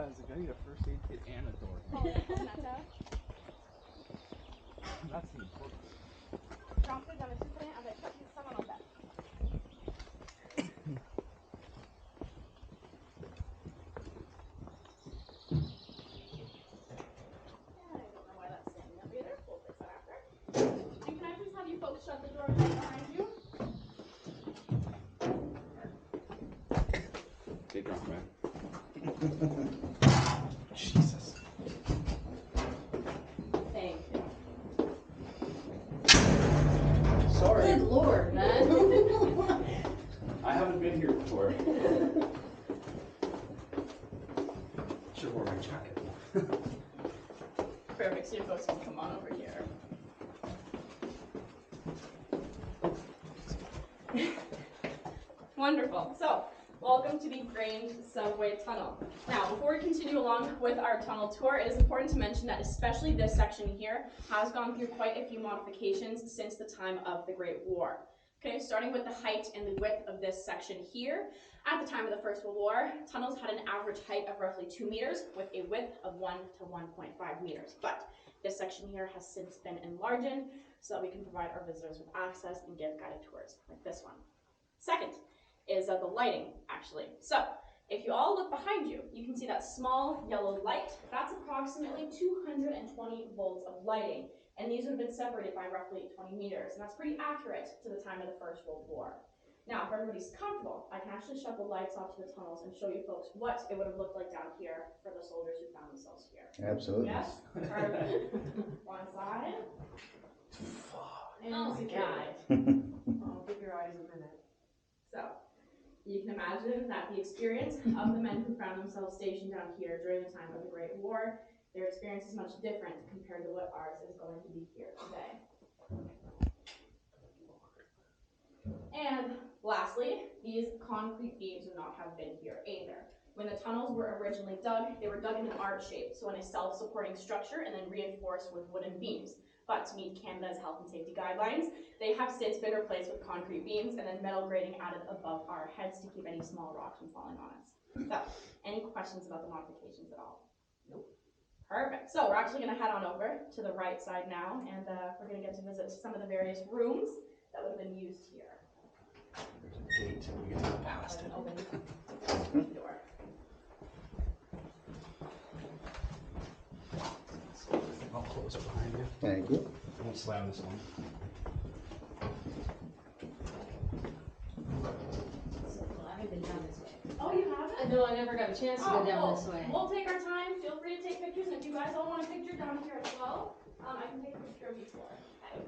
I was like, I need a first aid kit and a door. Oh, yeah, That's important. Remplir dans le souterrain avec du savon en bas. I don't know why that's standing up either. We'll fix that after. And can I please have you folks shut the door behind you? Stay drunk, man. Jesus. Thank you. Sorry. Good Lord, man. I haven't been here before. Should have worn my jacket. Perfect, so you folks can come on over here. Wonderful. So, welcome to the Grange Subway Tunnel. Now, before we continue along with our tunnel tour, it is important to mention that especially this section here has gone through quite a few modifications since the time of the Great War. Okay, starting with the height and the width of this section here. At the time of the First World War, tunnels had an average height of roughly 2 meters with a width of 1 to 1.5 meters. But this section here has since been enlarged so that we can provide our visitors with access and give guided tours like this one. Second is the lighting, actually. So, if you all look behind you, you can see that small yellow light. That's approximately 220 volts of lighting. And these would have been separated by roughly 20 meters. And that's pretty accurate to the time of the First World War. Now, if everybody's comfortable, I can actually shut the lights off to the tunnels and show you folks what it would have looked like down here for the soldiers who found themselves here. Absolutely. Yes? Perfect. One side. And Oh my security. Oh, keep your eyes a minute. So, you can imagine that the experience of the men who found themselves stationed down here during the time of the Great War, their experience is much different compared to what ours is going to be here today. And lastly, these concrete beams would not have been here either. When the tunnels were originally dug, they were dug in an arch shape, so in a self-supporting structure and then reinforced with wooden beams. But to meet Canada's health and safety guidelines, they have since been replaced with concrete beams and then metal grating added above our heads to keep any small rocks from falling on us. So, any questions about the modifications at all? Nope. Perfect. So we're actually going to head on over to the right side now, and we're going to get to visit some of the various rooms that would have been used here. There's a gate. We get to go past it. Open the door. I'll close it behind you. Thank you. I won't slam this one. I haven't been down this way. Oh, you haven't? No, I never got a chance to go down well, this way. We'll take our time. Feel free to take pictures, and if you guys all want a picture down here as well, I can take a picture of before. Okay.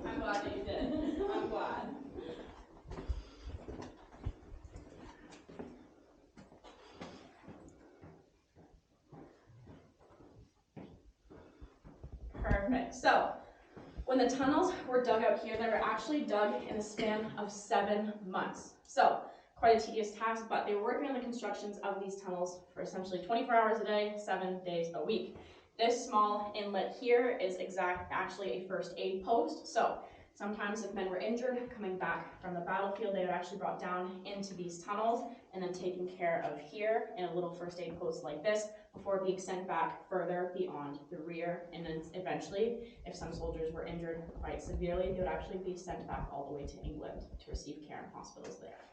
I'm glad that you did. I'm glad. Perfect. So, when the tunnels were dug out here, they were actually dug in a span of 7 months. So, quite a tedious task, but they were working on the constructions of these tunnels for essentially 24 hours a day, 7 days a week. This small inlet here is actually a first aid post. So, sometimes if men were injured coming back from the battlefield, they were actually brought down into these tunnels and then taken care of here in a little first aid post like this before being sent back further beyond the rear. And then eventually, if some soldiers were injured quite severely, they would actually be sent back all the way to England to receive care in hospitals there.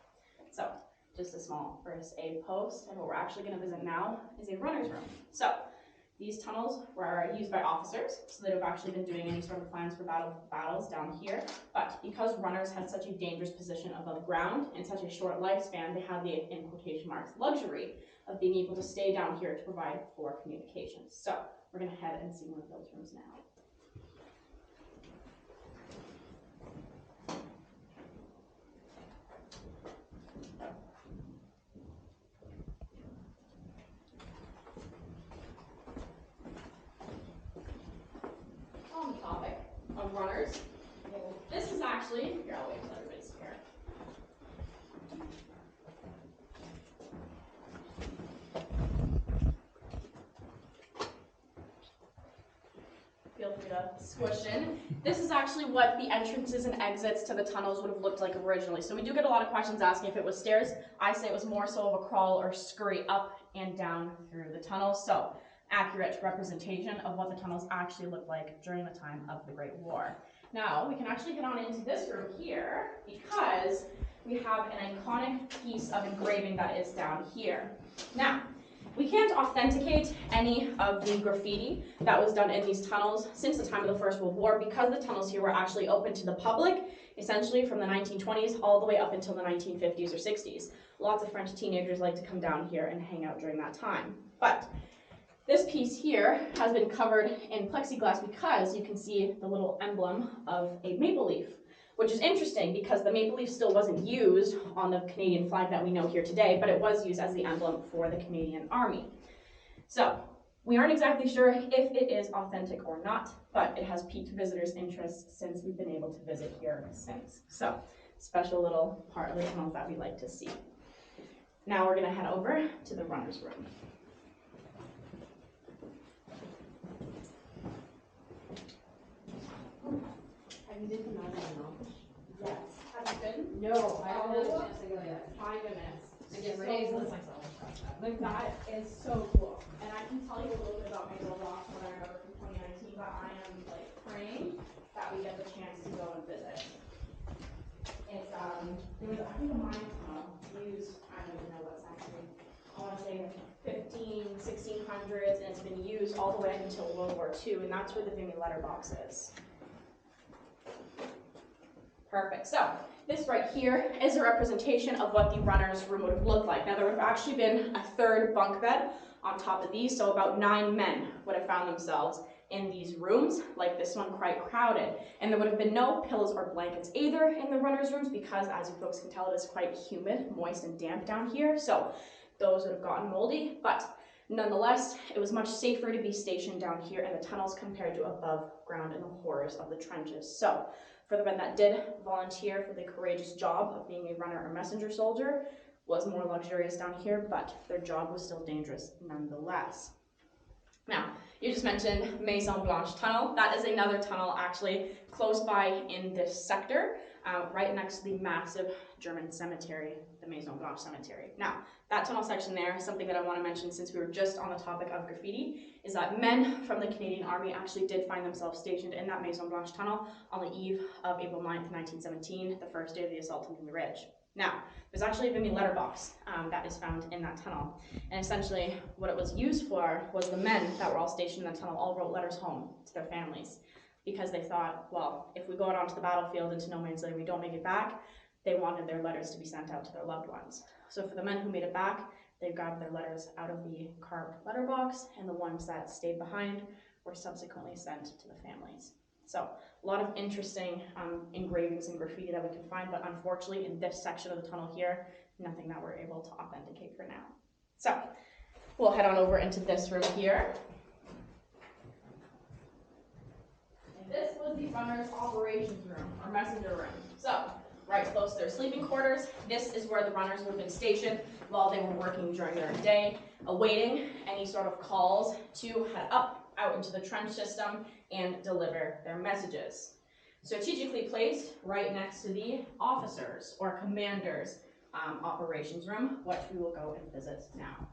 So, just a small first aid post. And what we're actually going to visit now is a runner's room. So, these tunnels were used by officers, so they would have actually been doing any sort of plans for battles down here. But because runners had such a dangerous position above ground and such a short lifespan, they had the, in quotation marks, luxury of being able to stay down here to provide for communications. So we're going to head and see one of those rooms now. On the topic of runners, this is actually, here I'll wait until everybody's here. free to squish in. This is actually what the entrances and exits to the tunnels would have looked like originally. So we do get a lot of questions asking if it was stairs. I say it was more so of a crawl or scurry up and down through the tunnels. So accurate representation of what the tunnels actually looked like during the time of the Great War. Now we can actually head on into this room here because we have an iconic piece of engraving that is down here. Now, we can't authenticate any of the graffiti that was done in these tunnels since the time of the First World War because the tunnels here were actually open to the public, essentially from the 1920s all the way up until the 1950s or 60s. Lots of French teenagers like to come down here and hang out during that time. But this piece here has been covered in plexiglass because you can see the little emblem of a maple leaf, which is interesting because the maple leaf still wasn't used on the Canadian flag that we know here today, but it was used as the emblem for the Canadian Army. So we aren't exactly sure if it is authentic or not, but it has piqued visitors' interest since we've been able to visit here since. So special little part of the tunnels that we like to see. Now we're going to head over to the runner's room. Have you been to Mountain? Yes. Have you been? No, I haven't had a chance to go yet. My goodness. I get Renee's list myself. Like that is so cool. And I can tell you a little bit about my little box what I remember from 2019, but I am like praying that we get the chance to go and visit. It's there was I think a mine tunnel used, I don't even know what century. I want to say 1600s, and it's been used all the way up until World War II, and that's where the VIMY letterbox is. Perfect. So this right here is a representation of what the runner's room would have looked like. Now there would have actually been a third bunk bed on top of these, so about 9 men would have found themselves in these rooms, like this one, quite crowded. And there would have been no pillows or blankets either in the runner's rooms because, as you folks can tell, it is quite humid, moist, and damp down here, so those would have gotten moldy. But nonetheless, it was much safer to be stationed down here in the tunnels compared to above ground in the horrors of the trenches. So for the men that did volunteer for the courageous job of being a runner or messenger soldier, was more luxurious down here, but their job was still dangerous nonetheless. Now, you just mentioned Maison Blanche Tunnel. That is another tunnel actually close by in this sector, right next to the massive German cemetery, the Maison Blanche Cemetery. Now, that tunnel section there, something that I want to mention since we were just on the topic of graffiti, is that men from the Canadian Army actually did find themselves stationed in that Maison Blanche Tunnel on the eve of April 9th, 1917, the first day of the assault on Vimy Ridge. Now, there's actually a Vimy letterbox that is found in that tunnel, and essentially what it was used for was the men that were all stationed in that tunnel all wrote letters home to their families because they thought, well, if we go out onto the battlefield into no man's land, we don't make it back, they wanted their letters to be sent out to their loved ones. So for the men who made it back, they grabbed their letters out of the carved letterbox, and the ones that stayed behind were subsequently sent to the families. So a lot of interesting engravings and graffiti that we can find, but unfortunately in this section of the tunnel here, nothing that we're able to authenticate for now. So we'll head on over into this room here. And this was the runner's operations room, or messenger room. So right close to their sleeping quarters, this is where the runners would have been stationed while they were working during their day, awaiting any sort of calls to head up out into the trench system and deliver their messages. Strategically placed right next to the officers or commanders operations room, which we will go and visit now.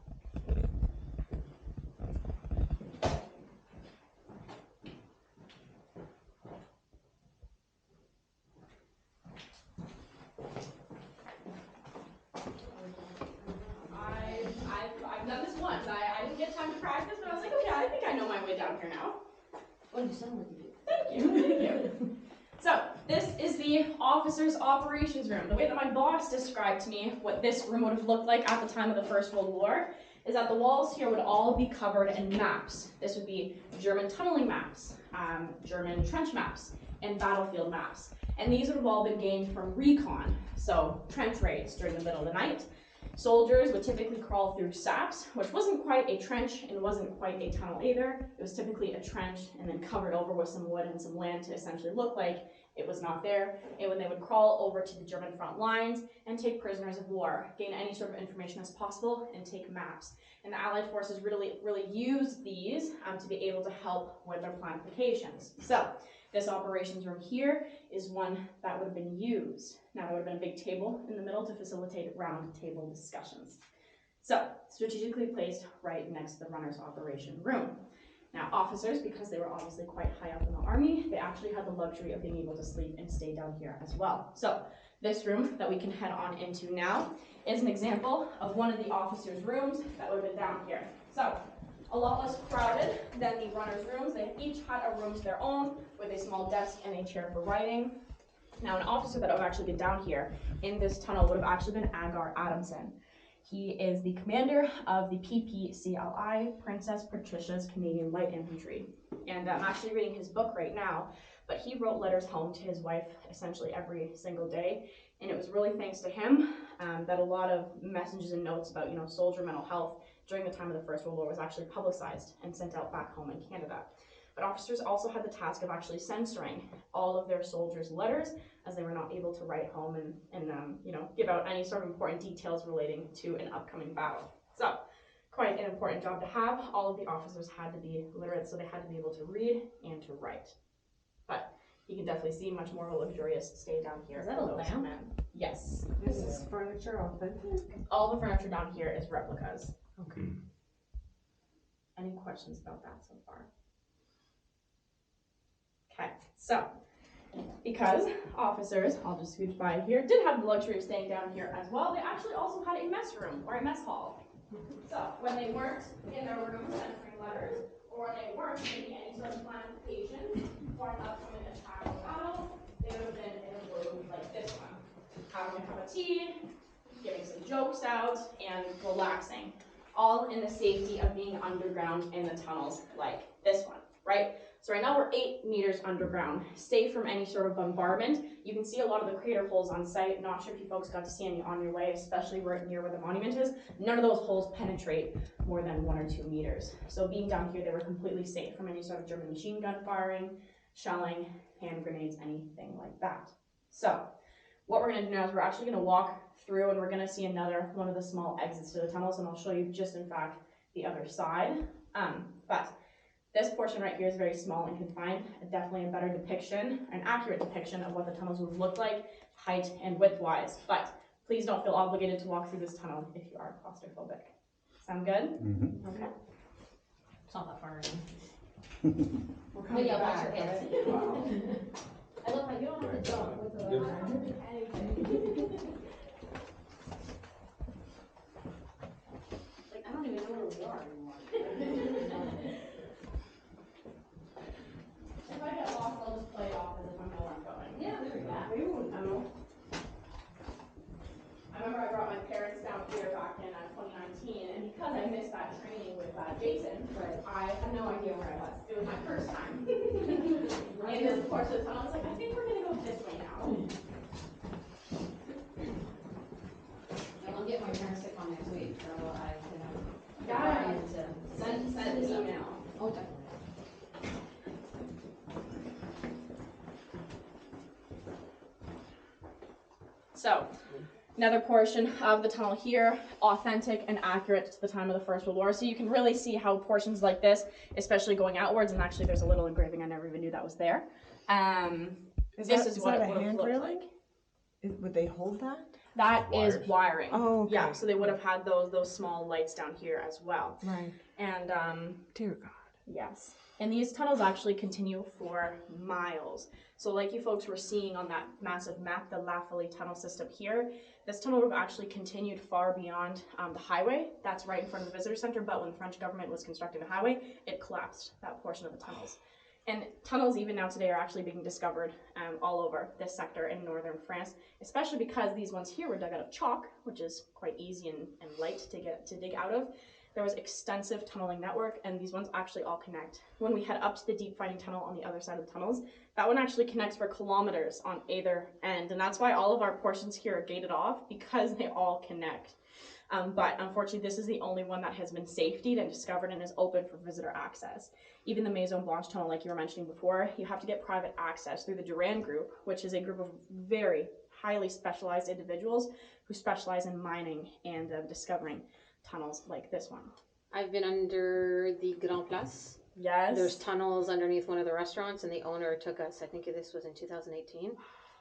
I've done this once. I didn't get time to practice, but I was like, okay, I think I know my way down here now. Oh, you sound like you do. Thank you, thank you. So this is the officers' operations room. The way that my boss described to me what this room would have looked like at the time of the First World War is that the walls here would all be covered in maps. This would be German tunneling maps, German trench maps, and battlefield maps. And these would have all been gained from recon, so trench raids during the middle of the night. Soldiers would typically crawl through saps, which wasn't quite a trench and wasn't quite a tunnel either. It was typically a trench and then covered over with some wood and some land to essentially look like it was not there. And when they would crawl over to the German front lines and take prisoners of war, gain any sort of information as possible, and take maps. And the Allied forces really used these to be able to help with their planifications. So this operations room here is one that would have been used. Now there would have been a big table in the middle to facilitate round table discussions. So strategically placed right next to the runner's operation room. Now officers, because they were obviously quite high up in the army, they actually had the luxury of being able to sleep and stay down here as well. So this room that we can head on into now is an example of one of the officers' rooms that would have been down here. So a lot less crowded than the runners' rooms. They each had a room to their own with a small desk and a chair for writing. Now an officer that would have actually been down here in this tunnel would have actually been Agar Adamson. He is the commander of the PPCLI, Princess Patricia's Canadian Light Infantry. And I'm actually reading his book right now, but he wrote letters home to his wife essentially every single day. And it was really thanks to him that a lot of messages and notes about, soldier mental health during the time of the First World War was actually publicized and sent out back home in Canada. But officers also had the task of actually censoring all of their soldiers' letters, as they were not able to write home and give out any sort of important details relating to an upcoming battle. So, quite an important job to have. All of the officers had to be literate, so they had to be able to read and to write. But you can definitely see much more of a luxurious stay down here. Is that a lamp? Men. Yes. This is furniture authentic? All the furniture down here is replicas. Okay. Any questions about that so far? Okay, so because officers, I'll just scooch by here, did have the luxury of staying down here as well, they actually also had a mess room or a mess hall. So when they weren't in their room censoring letters, or when they weren't making any sort of planification for an upcoming attack or battle, they would have been in a room like this one, having a cup of tea, getting some jokes out, and relaxing, all in the safety of being underground in the tunnels like this one, right? So right now we're 8 meters underground, safe from any sort of bombardment. You can see a lot of the crater holes on site. Not sure if you folks got to see any on your way, especially right near where the monument is. None of those holes penetrate more than 1 or 2 meters. So being down here, they were completely safe from any sort of German machine gun firing, shelling, hand grenades, anything like that. So what we're gonna do now is we're actually gonna walk through and we're gonna see another one of the small exits to the tunnels, and I'll show you just in fact the other side. But this portion right here is very small and confined, definitely a better depiction, an accurate depiction of what the tunnels would look like, height and width-wise. But please don't feel obligated to walk through this tunnel if you are claustrophobic. Sound good? Mm-hmm. Okay. It's not that far We're But coming yeah, watch back, your head. right? Wow. I look like you don't have to jump with the. Good. I don't do anything. Like, I don't even know where we are anymore. If I get lost, I'll just play it off as if I know where I'm going. Yeah, there we go. We won't know. I remember I brought my parents down here back in 2019, and because I missed that training with Jason, I had no idea where I was. It was my first time. And this portion of the tunnel, I was like, I think we're gonna go this way now. And I'll get my parents to come next week, so I can. Yeah. To Send an email. Oh, definitely. So, another portion of the tunnel here, authentic and accurate to the time of the First World War. So you can really see how portions like this, especially going outwards, and actually there's a little engraving, I never even knew that was there. This is what it would have looked like. Would they hold that? That is Wires. wiring. Oh, okay. Yeah, so they would have had those small lights down here as well. Right. And Dear God. yes. And these tunnels actually continue for miles. So like you folks were seeing on that massive map, the La Folie tunnel system here, this tunnel would have actually continued far beyond the highway. That's right in front of the visitor center, but when the French government was constructing the highway, it collapsed that portion of the tunnels. And tunnels even now today are actually being discovered all over this sector in northern France, especially because these ones here were dug out of chalk, which is quite easy and light to dig out of. there was extensive tunneling network, and these ones actually all connect. When we head up to the deep finding tunnel on the other side of the tunnels, that one actually connects for kilometers on either end, and that's why all of our portions here are gated off, because they all connect. But unfortunately, this is the only one that has been safetied and discovered and is open for visitor access. Even the Maison Blanche tunnel, like you were mentioning before, you have to get private access through the Duran Group, which is a group of very highly specialized individuals who specialize in mining and discovering tunnels like this one. I've been under the Grand Place. Yes. There's tunnels underneath one of the restaurants, and the owner took us, I think this was in 2018.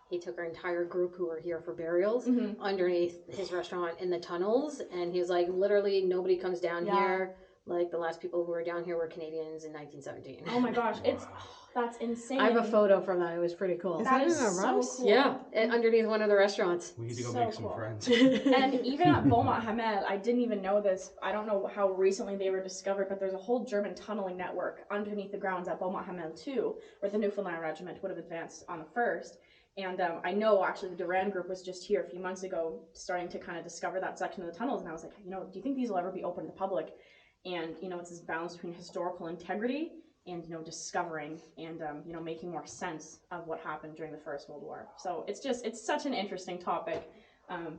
He took our entire group who were here for burials underneath his restaurant in the tunnels, and he was like, literally nobody comes down here. Like the last people who were down here were Canadians in 1917. Oh my gosh, it's that's insane. I have a photo from that. It was pretty cool. That is so cool. Yeah, underneath one of the restaurants. We need to go So make some cool. friends. And even at Beaumont Hamel, I didn't even know this. I don't know how recently they were discovered, but there's a whole German tunneling network underneath the grounds at Beaumont Hamel too, where the Newfoundland Regiment would have advanced on the 1st. And I know actually the Duran Group was just here a few months ago starting to kind of discover that section of the tunnels, and I was like, do you think these will ever be open to the public? And it's this balance between historical integrity and discovering and making more sense of what happened during the First World War. So it's such an interesting topic,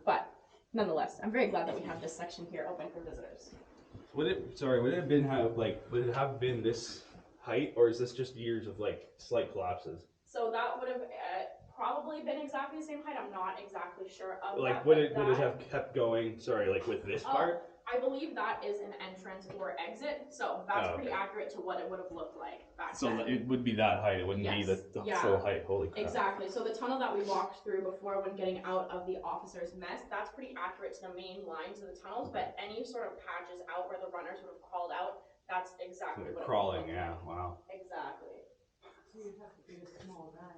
but nonetheless, I'm very glad that we have this section here open for visitors. Would it have been this height, or is this just years of like slight collapses? So that would have probably been exactly the same height. I'm not exactly sure of Like that. would it have kept going? Sorry, like with this part? I believe that is an entrance or exit, so that's pretty accurate to what it would have looked like back So then. it would be that height. It wouldn't be the Yeah. full height. Holy crap! Exactly. So the tunnel that we walked through before when getting out of the officers' mess, that's pretty accurate to the main lines of the tunnels, but any sort of patches out where the runners would have crawled out, that's exactly what Crawling. it would Yeah. look Wow. like. Exactly. So you have to be a small guy.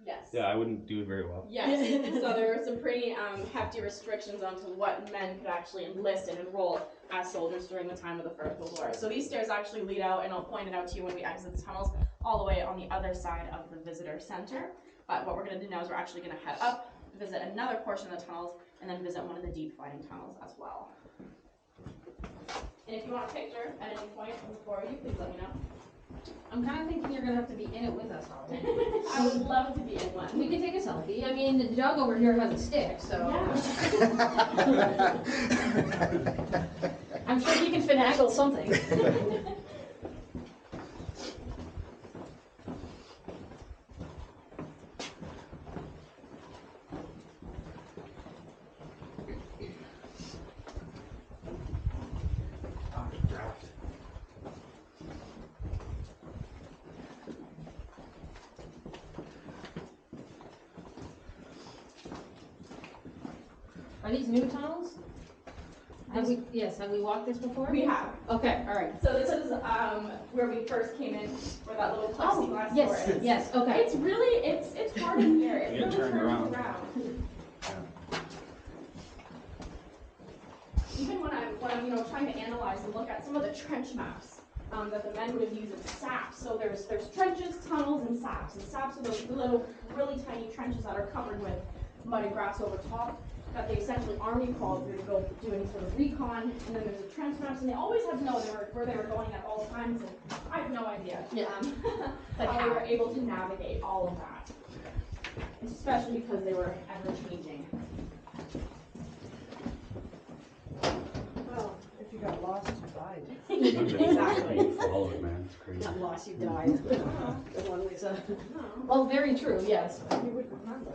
Yes. Yeah, I wouldn't do it very well. Yes. So there were some pretty hefty restrictions onto what men could actually enlist and enroll as soldiers during the time of the First World War. So these stairs actually lead out, and I'll point it out to you when we exit the tunnels, all the way on the other side of the visitor center. But what we're going to do now is we're actually going to head up, visit another portion of the tunnels, and then visit one of the deep fighting tunnels as well. And if you want a picture at any point before you, please let me know. I'm kind of thinking you're going to have to be in it with us, Holly. I would love to be in one. We can take a selfie. I mean, Doug over here has a stick, so. Yeah. I'm sure he can finagle something. Draft. Are these new tunnels? Have we walked this before? We have. Okay, all right. So this is where we first came in, where that little plexiglass door is. Yes, okay. It's really, it's hard in here. It You really gotta turn turns around. around. Even when I'm trying to analyze and look at some of the trench maps that the men would have used in saps. So there's trenches, tunnels, and saps. And saps are those little, really tiny trenches that are covered with mud and grass over top that they essentially army crawled through to go do any sort of recon. And then there's the trench maps, and they always had to know where they were going at all times. And I have no idea how they were able to navigate all of that, especially because they were ever changing. Well, if you got lost, you died. Exactly. Follow it, man. It's crazy. Not lost, you died. Good one, Lisa. Well, very true, yes. You would remember.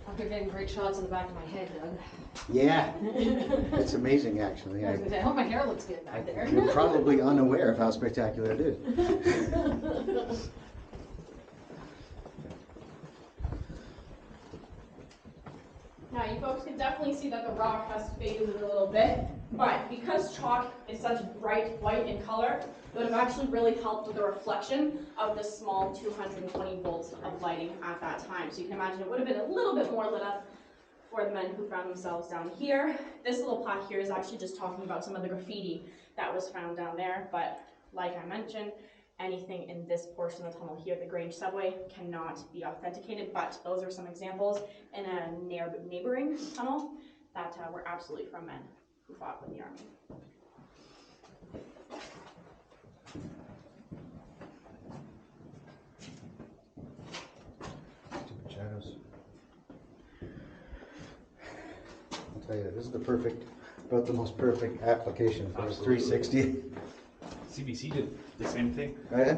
After getting great shots in the back of my head, Doug. Yeah, it's amazing actually. I was gonna say, I hope my hair looks good back there. You're probably unaware of how spectacular it is. Now you folks can definitely see that the rock has faded a little bit, but because chalk is such bright white in color, it would have actually really helped with the reflection of the small 220 volts of lighting at that time. So you can imagine it would have been a little bit more lit up for the men who found themselves down here. This little plaque here is actually just talking about some of the graffiti that was found down there, but like I mentioned, anything in this portion of the tunnel here, the Grange subway, cannot be authenticated, but those are some examples in a neighboring tunnel that were absolutely from men who fought with the army. Stupid shadows. I'll tell you, this is about the most perfect application for this Absolutely. 360. CBC did the same thing. Oh yeah?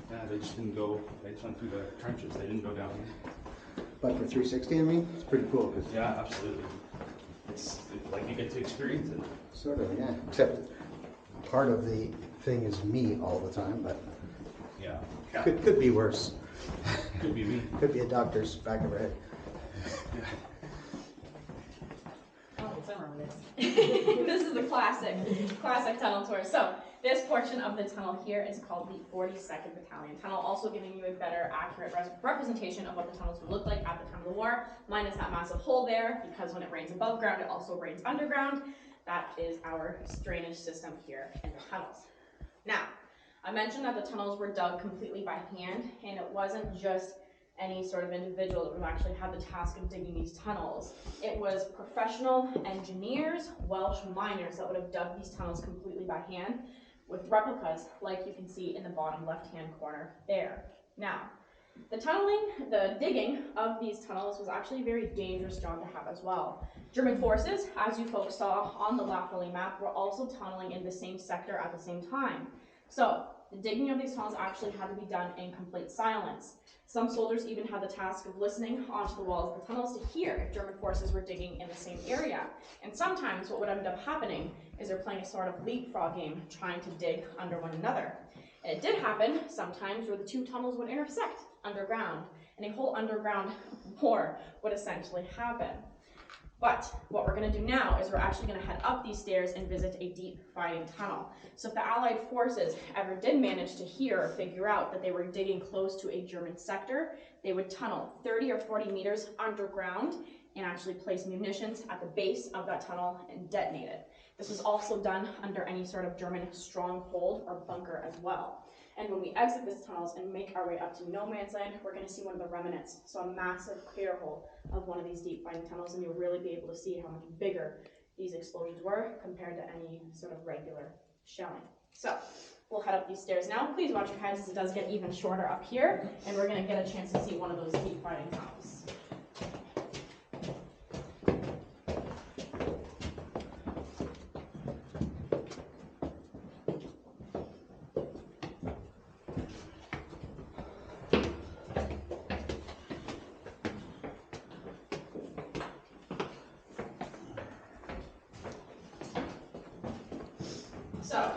Yeah, they just didn't go, they just went through the trenches, they didn't go down. But for 360, I mean, it's pretty cool because Yeah, absolutely. It's like you get to experience it. sort of, yeah. Except part of the thing is me all the time, but Yeah. Yeah. could be worse. Could be me. Could be a doctor's back of her head. This is the classic tunnel tour. So this portion of the tunnel here is called the 42nd Battalion Tunnel, also giving you a better accurate representation of what the tunnels would look like at the time of the war, minus that massive hole there, because when it rains above ground, it also rains underground. That is our drainage system here in the tunnels. Now, I mentioned that the tunnels were dug completely by hand, and it wasn't just any sort of individual that would actually have the task of digging these tunnels. It was professional engineers, Welsh miners that would have dug these tunnels completely by hand with replicas like you can see in the bottom left-hand corner there. Now, the digging of these tunnels was actually a very dangerous job to have as well. German forces, as you folks saw on the Lafayette map, were also tunneling in the same sector at the same time. So, the digging of these tunnels actually had to be done in complete silence. Some soldiers even had the task of listening onto the walls of the tunnels to hear if German forces were digging in the same area. And sometimes what would end up happening is they're playing a sort of leapfrog game, trying to dig under one another. And it did happen sometimes where the two tunnels would intersect underground, and a whole underground war would essentially happen. But what we're going to do now is we're actually going to head up these stairs and visit a deep fighting tunnel. So if the Allied forces ever did manage to hear or figure out that they were digging close to a German sector, they would tunnel 30 or 40 meters underground and actually place munitions at the base of that tunnel and detonate it. This was also done under any sort of German stronghold or bunker as well. And when we exit these tunnels and make our way up to no man's land, we're going to see one of the remnants, so a massive clear hole of one of these deep fighting tunnels, and you'll really be able to see how much bigger these explosions were compared to any sort of regular shelling. So we'll head up these stairs now. Please watch your heads as it does get even shorter up here, and we're going to get a chance to see one of those deep fighting tunnels. So,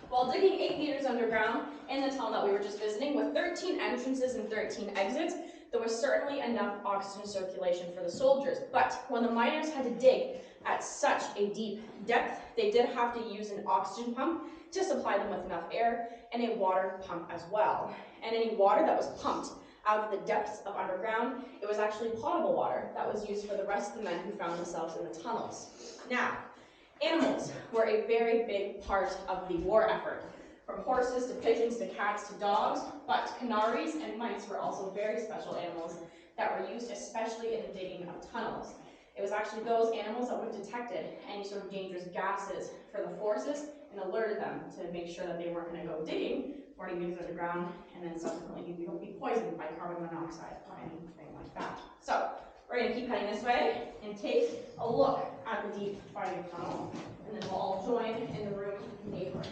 while digging 8 meters underground in the tunnel that we were just visiting with 13 entrances and 13 exits, there was certainly enough oxygen circulation for the soldiers. But when the miners had to dig at such a deep depth, they did have to use an oxygen pump to supply them with enough air, and a water pump as well. And any water that was pumped out of the depths of underground, it was actually potable water that was used for the rest of the men who found themselves in the tunnels. Now, animals were a very big part of the war effort, from horses to pigeons to cats to dogs, but canaries and mice were also very special animals that were used especially in the digging of tunnels. It was actually those animals that would have detected any sort of dangerous gases for the forces and alerted them to make sure that they weren't going to go digging 40 meters underground and then subsequently be poisoned by carbon monoxide or anything like that. So we're going to keep heading this way and take a look at the deep fighting tunnel, and then we'll all join in the room neighboring.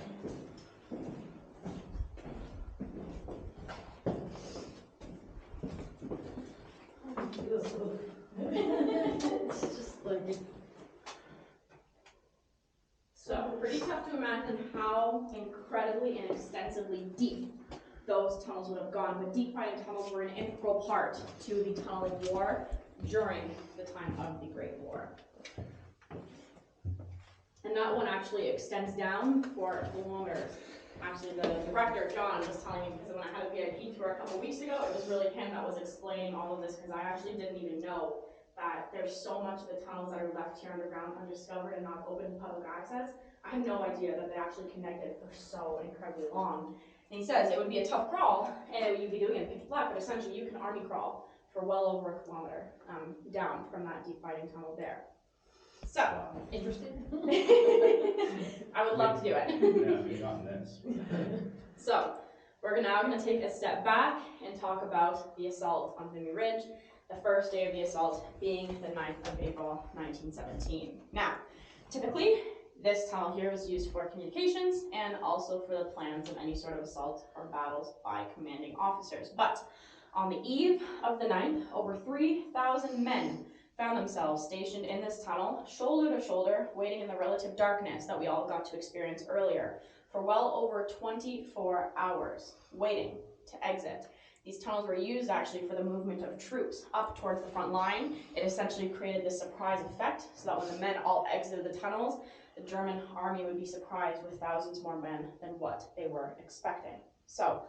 It's just like, So, pretty tough to imagine how incredibly and extensively deep those tunnels would have gone, but deep fighting tunnels were an integral part to the tunneling war during the time of the Great War. And that one actually extends down for kilometers. Actually, the director, John, was telling me, because when I had a VIP tour a couple weeks ago, it was really him that was explaining all of this, because I actually didn't even know that there's so much of the tunnels that are left here underground undiscovered and not open to public access. I had no idea that they actually connected for so incredibly long. And he says it would be a tough crawl, and you'd be doing it in pitch black, but essentially you can army crawl for well over a kilometer down from that deep fighting tunnel there. So, Interested? I would love to do it. Yeah, we got this. So, we're now going to take a step back and talk about the assault on Vimy Ridge, the first day of the assault being the 9th of April, 1917. Now, typically, this tunnel here was used for communications and also for the plans of any sort of assault or battles by commanding officers. But on the eve of the 9th, over 3,000 men found themselves stationed in this tunnel, shoulder to shoulder, waiting in the relative darkness that we all got to experience earlier for well over 24 hours, waiting to exit. These tunnels were used actually for the movement of troops up towards the front line. It essentially created this surprise effect so that when the men all exited the tunnels, the German army would be surprised with thousands more men than what they were expecting. So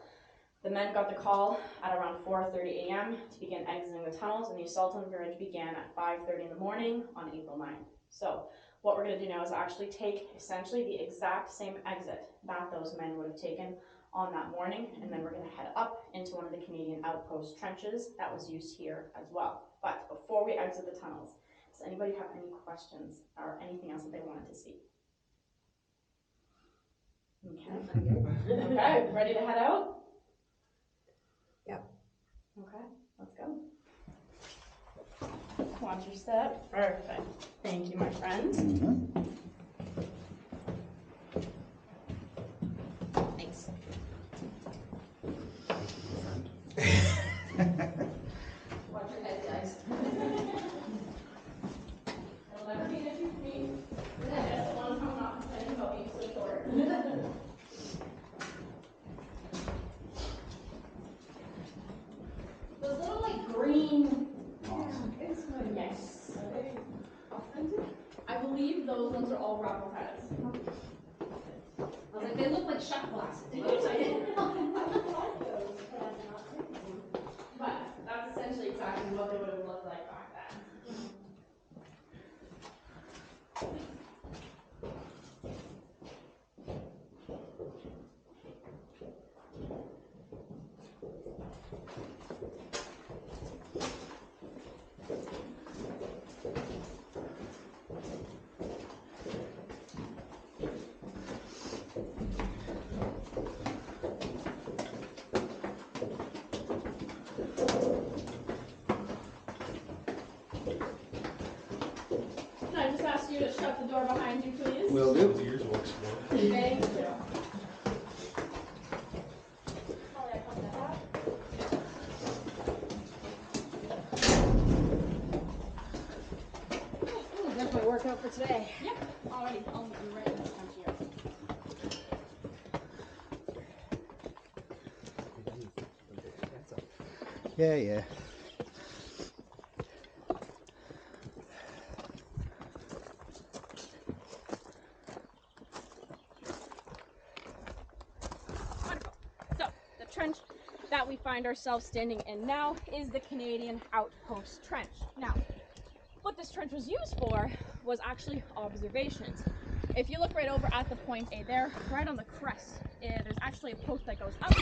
the men got the call at around 4:30 a.m. to begin exiting the tunnels, and the assault on the ridge began at 5:30 in the morning on April 9th. So what we're going to do now is actually take essentially the exact same exit that those men would have taken on that morning, and then we're going to head up into one of the Canadian outpost trenches that was used here as well. But before we exit the tunnels, does anybody have any questions or anything else that they wanted to see? Okay. Okay, ready to head out? Yep. Okay, let's go. Watch your step. Perfect. Thank you, my friends. Thanks. Watch your head, guys. It'll never be an issue for me. That's the one time I'm not complaining about being so short. Those little like green. It's good. Yes. Are they authentic? I believe those ones are all replicas. I was like, they look like shot glasses. But that's essentially exactly what they would have looked like back then. Can I just ask you to shut the door behind you, please? Will do. Those ears will explode. Thank you. Holly, I come to that. Ooh, that's my workout for today. Yep. Already. I'll be right in the front here. Yeah, yeah. Wonderful. So, the trench that we find ourselves standing in now is the Canadian Outpost Trench. Now, what this trench was used for was actually observations. If you look right over at the point A there, right on the crest, there's actually a post that goes up,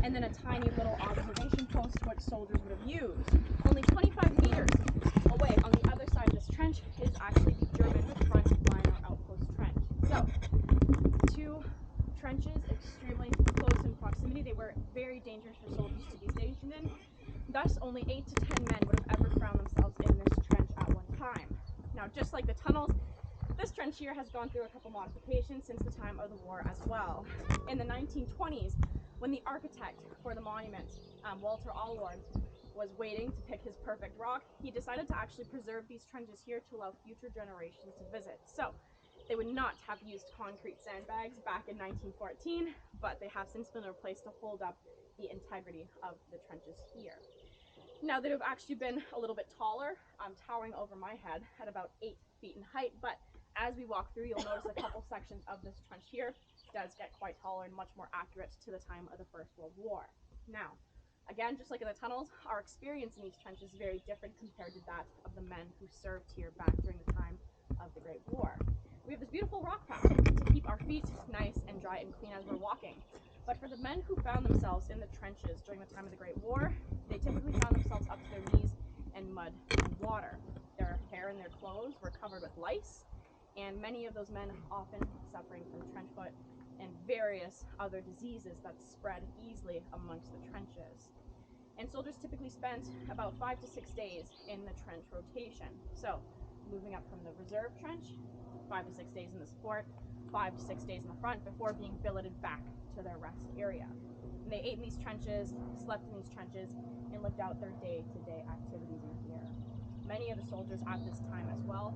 and then a tiny little observation post what soldiers would have used. Only 25 meters away on the other side of this trench is actually the German front liner outpost trench. So, two trenches extremely close in proximity. They were very dangerous for soldiers to be stationed in. Thus, only 8 to 10 men would have ever found themselves in this trench at one time. Now, just like the tunnels, this trench here has gone through a couple modifications since the time of the war as well. In the 1920s, when the architect for the monument, Walter Allward, was waiting to pick his perfect rock, he decided to actually preserve these trenches here to allow future generations to visit. So, they would not have used concrete sandbags back in 1914, but they have since been replaced to hold up the integrity of the trenches here. Now, they'd have actually been a little bit taller, towering over my head at about 8 feet in height, but as we walk through, you'll notice a couple sections of this trench here does get quite taller and much more accurate to the time of the First World War. Now, again, just like in the tunnels, our experience in these trenches is very different compared to that of the men who served here back during the time of the Great War. We have this beautiful rock path to keep our feet nice and dry and clean as we're walking. But for the men who found themselves in the trenches during the time of the Great War, they typically found themselves up to their knees in mud and water. Their hair and their clothes were covered with lice, and many of those men often suffering from trench foot and various other diseases that spread easily amongst the trenches. And soldiers typically spent about 5 to 6 days in the trench rotation. So moving up from the reserve trench, 5 to 6 days in the support, 5 to 6 days in the front before being billeted back to their rest area. And they ate in these trenches, slept in these trenches, and lived out their day-to-day activities in here. Many of the soldiers at this time as well